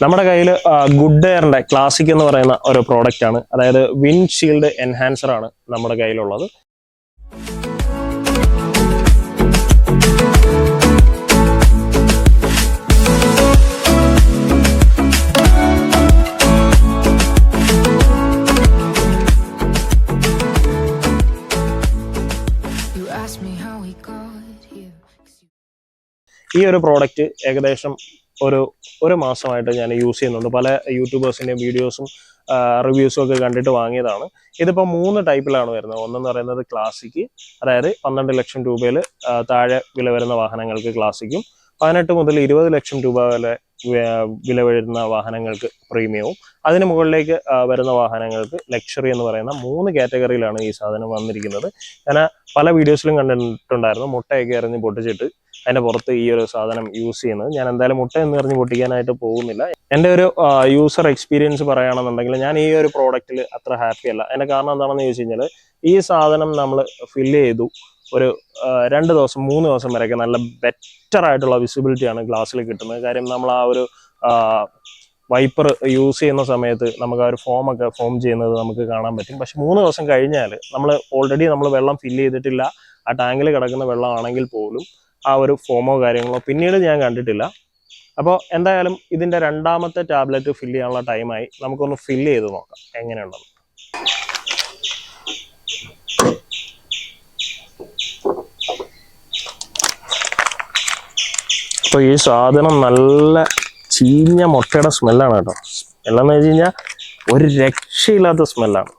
നമ്മുടെ കയ്യിൽ good എയറിന്റെ classic എന്ന് പറയുന്ന ഒരു പ്രോഡക്റ്റ് ആണ്. അതായത് വിൻഡ് ഷീൽഡ് എൻഹാൻസർ ആണ് നമ്മുടെ കയ്യിലുള്ളത്. ഈ ഒരു പ്രോഡക്റ്റ് ഏകദേശം ഒരു മാസമായിട്ട് ഞാൻ യൂസ് ചെയ്യുന്നുണ്ട്. പല യൂട്യൂബേഴ്സിൻ്റെയും വീഡിയോസും റിവ്യൂസും ഒക്കെ കണ്ടിട്ട് വാങ്ങിയതാണ്. ഇതിപ്പോൾ 3 ടൈപ്പിലാണ് വരുന്നത്. ഒന്നെന്ന് പറയുന്നത് ക്ലാസിക്, അതായത് 12 ലക്ഷം രൂപയിൽ താഴെ വില വരുന്ന വാഹനങ്ങൾക്ക് ക്ലാസിക്കും, 18 മുതൽ 20 ലക്ഷം രൂപ വരെ വില വരുന്ന വാഹനങ്ങൾക്ക് പ്രീമിയവും, അതിന് മുകളിലേക്ക് വരുന്ന വാഹനങ്ങൾക്ക് ലക്ഷറി എന്ന് പറയുന്ന 3 കാറ്റഗറിയിലാണ് ഈ സാധനം വന്നിരിക്കുന്നത്. ഞാൻ പല വീഡിയോസിലും കണ്ടിട്ടുണ്ടായിരുന്നു മുട്ടയൊക്കെ എറിഞ്ഞ് പൊട്ടിച്ചിട്ട് അതിന്റെ പുറത്ത് ഈ ഒരു സാധനം യൂസ് ചെയ്യുന്നത്. ഞാൻ എന്തായാലും മുട്ട എന്ന് എറിഞ്ഞ് പൊട്ടിക്കാനായിട്ട് പോകുന്നില്ല. എൻ്റെ ഒരു യൂസർ എക്സ്പീരിയൻസ് പറയുകയാണെന്നുണ്ടെങ്കിൽ ഞാൻ ഈ ഒരു പ്രോഡക്റ്റിൽ അത്ര ഹാപ്പി അല്ല. അതിന്റെ കാരണം എന്താണെന്ന് ചോദിച്ചു കഴിഞ്ഞാൽ, ഈ സാധനം നമ്മൾ ഫില്ല് ചെയ്തു ഒരു 2 ദിവസം 3 ദിവസം വരെയൊക്കെ നല്ല ബെറ്റർ ആയിട്ടുള്ള വിസിബിലിറ്റിയാണ് ഗ്ലാസ്സിൽ കിട്ടുന്നത്. കാര്യം നമ്മൾ ആ ഒരു വൈപ്പർ യൂസ് ചെയ്യുന്ന സമയത്ത് നമുക്ക് ആ ഒരു ഫോമൊക്കെ ഫോം ചെയ്യുന്നത് നമുക്ക് കാണാൻ പറ്റും. പക്ഷെ 3 ദിവസം കഴിഞ്ഞാൽ നമ്മൾ വെള്ളം ഫില്ല് ചെയ്തിട്ടില്ല, ആ ടാങ്കിൽ കിടക്കുന്ന വെള്ളമാണെങ്കിൽ പോലും ആ ഒരു ഫോമോ കാര്യങ്ങളോ പിന്നീട് ഞാൻ കണ്ടിട്ടില്ല. അപ്പോൾ എന്തായാലും ഇതിൻ്റെ 2ാമത്തെ ടാബ്ലറ്റ് ഫില്ല് ചെയ്യാനുള്ള ടൈമായി. നമുക്കൊന്ന് ഫില്ല് ചെയ്ത് നോക്കാം എങ്ങനെയുണ്ടെന്ന്. അപ്പോൾ ഈ സാധനം നല്ല ചീഞ്ഞ മുട്ടയുടെ സ്മെല്ലാണ് കേട്ടോ. സ്മെല്ലെന്ന് വെച്ച് കഴിഞ്ഞാൽ ഒരു രക്ഷയില്ലാത്ത സ്മെല്ലാണ്.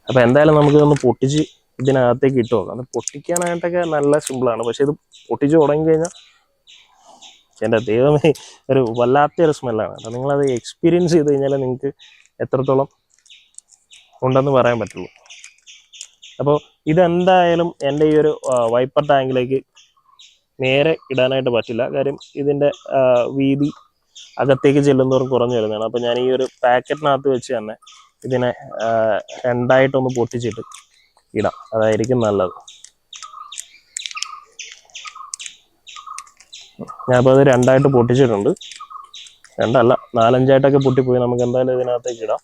അപ്പോൾ എന്തായാലും നമുക്കിതൊന്ന് പൊട്ടിച്ച് ഇതിനകത്തേക്ക് ഇട്ട് നോക്കാം. അത് പൊട്ടിക്കാനായിട്ടൊക്കെ നല്ല സിമ്പിളാണ്. പക്ഷെ ഇത് പൊട്ടിച്ച് തുടങ്ങി കഴിഞ്ഞാൽ എൻ്റെ ദൈവമേ ഒരു വല്ലാത്തൊരു സ്മെല്ലാണ് കേട്ടോ. നിങ്ങളത് എക്സ്പീരിയൻസ് ചെയ്ത് കഴിഞ്ഞാൽ നിങ്ങൾക്ക് എത്രത്തോളം ഉണ്ടെന്ന് പറയാൻ പറ്റുള്ളൂ. അപ്പോൾ ഇതെന്തായാലും എൻ്റെ ഈ ഒരു വൈപ്പർ ടാങ്കിലേക്ക് നേരെ ഇടാനായിട്ട് പറ്റില്ല. കാര്യം ഇതിൻ്റെ വീതി അകത്തേക്ക് ചെല്ലുന്നവരും കുറഞ്ഞു വരുന്നതാണ്. അപ്പോൾ ഞാൻ ഈ ഒരു പാക്കറ്റിനകത്ത് വെച്ച് തന്നെ ഇതിനെ 2ആയിട്ടൊന്ന് പൊട്ടിച്ചിട്ട് ഇടാം, അതായിരിക്കും നല്ലത്. ഞാനിപ്പോൾ അത് 2ആയിട്ട് പൊട്ടിച്ചിട്ടുണ്ട്. 2 അല്ല 4-5ആയിട്ടൊക്കെ പൊട്ടിപ്പോയി. നമുക്ക് എന്തായാലും ഇതിനകത്തേക്ക് ഇടാം.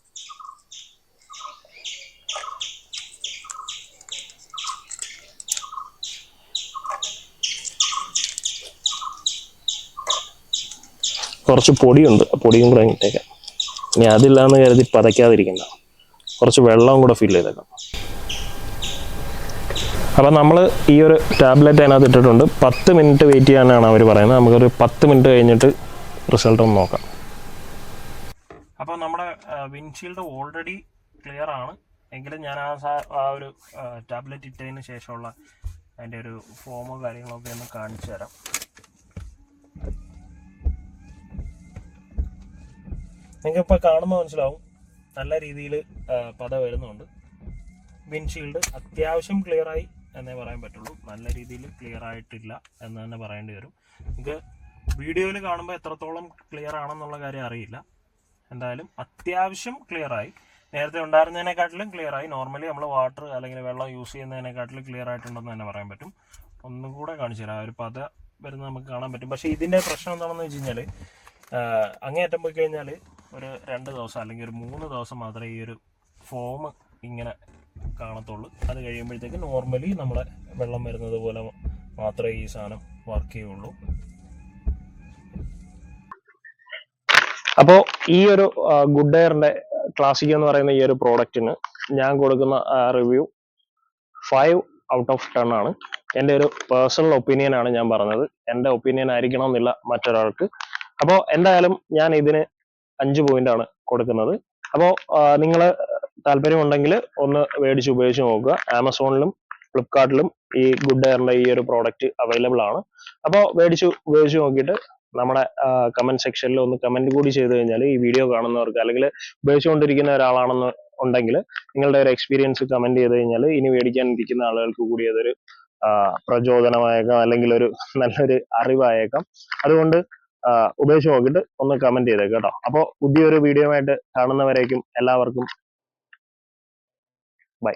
കുറച്ച് പൊടിയുണ്ട്, പൊടിയും കൂടെ ഇട്ടേക്കാം. ഇനി അതില്ലാന്ന് കരുതി പതയ്ക്കാതിരിക്കണ്ട. കുറച്ച് വെള്ളവും കൂടെ ഫില്ല് ചെയ്തേക്കാം. അപ്പം നമ്മൾ ഈ ഒരു ടാബ്ലറ്റ് അതിനകത്ത് ഇട്ടിട്ടുണ്ട്. 10 മിനിറ്റ് വെയിറ്റ് ചെയ്യാനാണ് അവർ പറയുന്നത്. നമുക്കൊരു 10 മിനിറ്റ് കഴിഞ്ഞിട്ട് റിസൾട്ട് ഒന്ന് നോക്കാം. അപ്പോൾ നമ്മുടെ വിൻഡ്ഷീൽഡ് ഓൾറെഡി ക്ലിയർ ആണ്. എങ്കിലും ഞാൻ ആ ഒരു ടാബ്ലറ്റ് ഇട്ടതിന് ശേഷമുള്ള അതിൻ്റെ ഒരു ഫോമോ കാര്യങ്ങളൊക്കെ ഒന്ന് കാണിച്ചു തരാം. നിങ്ങൾക്കിപ്പോൾ കാണുമ്പോൾ മനസ്സിലാവും നല്ല രീതിയിൽ പത വരുന്നുണ്ട്. വിൻഡ്ഷീൽഡ് അത്യാവശ്യം ക്ലിയറായി എന്നേ പറയാൻ പറ്റുള്ളൂ. നല്ല രീതിയിൽ ക്ലിയർ ആയിട്ടില്ല എന്ന് തന്നെ പറയേണ്ടി വരും. നിങ്ങൾക്ക് വീഡിയോയിൽ കാണുമ്പോൾ എത്രത്തോളം ക്ലിയർ ആണെന്നുള്ള കാര്യം അറിയില്ല. എന്തായാലും അത്യാവശ്യം ക്ലിയറായി. നേരത്തെ ഉണ്ടായിരുന്നതിനെക്കാട്ടിലും ക്ലിയറായി. നോർമലി നമ്മൾ വാട്ടർ അല്ലെങ്കിൽ വെള്ളം യൂസ് ചെയ്യുന്നതിനെക്കാട്ടിലും ക്ലിയർ ആയിട്ടുണ്ടെന്ന് തന്നെ പറയാൻ പറ്റും. ഒന്നും കൂടെ കാണിച്ചു തരാം. ഒരു പത വരുന്നത് നമുക്ക് കാണാൻ പറ്റും. പക്ഷേ ഇതിൻ്റെ പ്രശ്നം എന്താണെന്ന് വെച്ച് കഴിഞ്ഞാൽ, അങ്ങേയറ്റം പോയി കഴിഞ്ഞാൽ ഒരു 2 ദിവസം അല്ലെങ്കിൽ ഒരു 3 ദിവസം മാത്രമേ ഈ ഒരു ഫോം ഇങ്ങനെ കാണത്തുള്ളൂ. അത് കഴിയുമ്പോഴത്തേക്ക് നോർമലി നമ്മുടെ വെള്ളം വരുന്നത് പോലെ മാത്രമേ ഈ സാധനം വർക്ക് ചെയ്യുള്ളൂ. അപ്പോൾ ഈ ഒരു ഗുഡ് എയറിന്റെ ക്ലാസിക് എന്ന് പറയുന്ന ഈ ഒരു പ്രോഡക്റ്റിന് ഞാൻ കൊടുക്കുന്ന റിവ്യൂ 5 ഔട്ട് ഓഫ് 10 ആണ്. എൻ്റെ ഒരു പേഴ്സണൽ ഒപ്പീനിയൻ ആണ് ഞാൻ പറഞ്ഞത്. എൻ്റെ ഒപ്പീനിയൻ ആയിരിക്കണം എന്നില്ല മറ്റൊരാൾക്ക്. അപ്പോൾ എന്തായാലും ഞാൻ ഇതിന് 5 പോയിന്റാണ് കൊടുക്കുന്നത്. അപ്പോൾ നിങ്ങൾ താല്പര്യമുണ്ടെങ്കിൽ ഒന്ന് മേടിച്ച് ഉപയോഗിച്ച് നോക്കുക. ആമസോണിലും ഫ്ലിപ്കാർട്ടിലും ഈ ഗുഡ് എയറിന്റെ ഈ ഒരു പ്രോഡക്റ്റ് അവൈലബിൾ ആണ്. അപ്പോൾ മേടിച്ച് ഉപയോഗിച്ച് നോക്കിയിട്ട് നമ്മുടെ കമന്റ് സെക്ഷനിൽ ഒന്ന് കമന്റ് കൂടി ചെയ്ത് കഴിഞ്ഞാൽ ഈ വീഡിയോ കാണുന്നവർക്ക്, അല്ലെങ്കിൽ ഉപയോഗിച്ചുകൊണ്ടിരിക്കുന്ന ഒരാളാണെന്ന് ഉണ്ടെങ്കിൽ നിങ്ങളുടെ ഒരു എക്സ്പീരിയൻസ് കമന്റ് ചെയ്ത് കഴിഞ്ഞാൽ ഇനി മേടിക്കാൻ ഇരിക്കുന്ന ആളുകൾക്ക് കൂടി അതൊരു പ്രചോദനമായേക്കാം, അല്ലെങ്കിൽ ഒരു നല്ലൊരു അറിവായേക്കാം. അതുകൊണ്ട് ഉപയോഗിച്ച് നോക്കിയിട്ട് ഒന്ന് കമന്റ് ചെയ്തേക്കാം കേട്ടോ. അപ്പോൾ പുതിയൊരു വീഡിയോ ആയിട്ട് കാണുന്നവരേക്കും എല്ലാവർക്കും ബൈ.